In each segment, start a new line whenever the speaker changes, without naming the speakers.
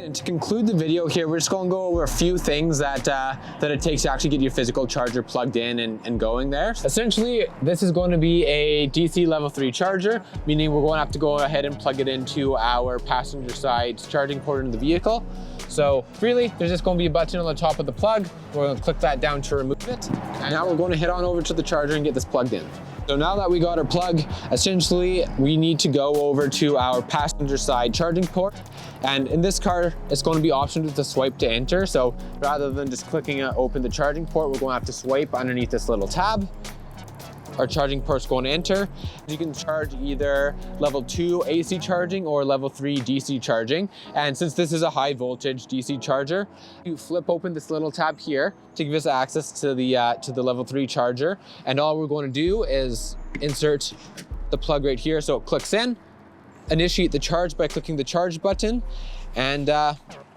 And to conclude the video here, we're just going to go over a few things that it takes to actually get your physical charger plugged in and going there. Essentially, this is going to be a DC level 3 charger, meaning we're going to have to go ahead and plug it into our passenger side charging port in the vehicle. So really, there's just going to be a button on the top of the plug. We're going to click that down to remove it. And now we're going to head on over to the charger and get this plugged in. So now that we got our plug, essentially we need to go over to our passenger side charging port. And in this car, it's going to be optional to swipe to enter. So rather than just clicking open the charging port, we're going to have to swipe underneath this little tab. Our charging port's going to enter. You can charge either level 2 AC charging or level 3 DC charging. And since this is a high voltage DC charger, you flip open this little tab here to give us access to the level 3 charger. And all we're going to do is insert the plug right here so it clicks in, initiate the charge by clicking the charge button. And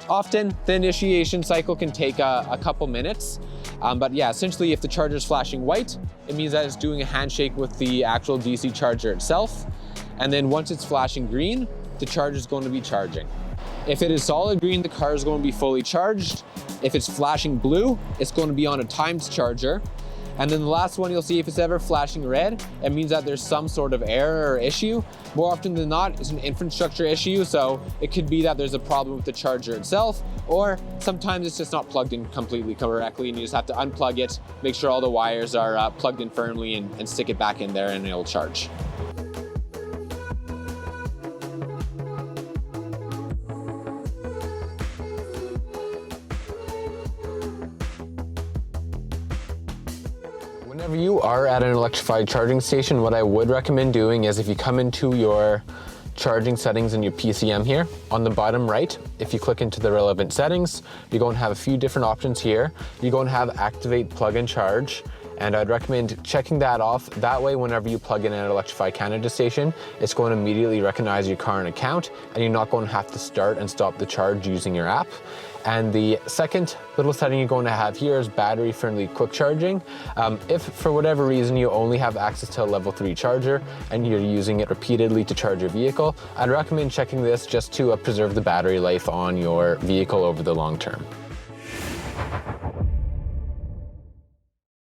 often the initiation cycle can take a couple minutes. But yeah, essentially if the charger is flashing white, it means that it's doing a handshake with the actual DC charger itself. And then once it's flashing green, the charger is going to be charging. If it is solid green, the car is going to be fully charged. If it's flashing blue, it's going to be on a timed charger. And then the last one you'll see, if it's ever flashing red, it means that there's some sort of error or issue. More often than not, it's an infrastructure issue. So it could be that there's a problem with the charger itself, or sometimes it's just not plugged in completely correctly and you just have to unplug it, make sure all the wires are plugged in firmly and stick it back in there and it'll charge. Whenever you are at an electrified charging station, what I would recommend doing is if you come into your charging settings in your PCM here, on the bottom right, if you click into the relevant settings, you're going to have a few different options here. You're going to have activate plug and charge. And I'd recommend checking that off. That way, whenever you plug in at an electrified Canada station, it's going to immediately recognize your car and account, and you're not going to have to start and stop the charge using your app. And the second little setting you're going to have here is battery-friendly quick charging. If for whatever reason you only have access to a level 3 charger and you're using it repeatedly to charge your vehicle, I'd recommend checking this just to preserve the battery life on your vehicle over the long term.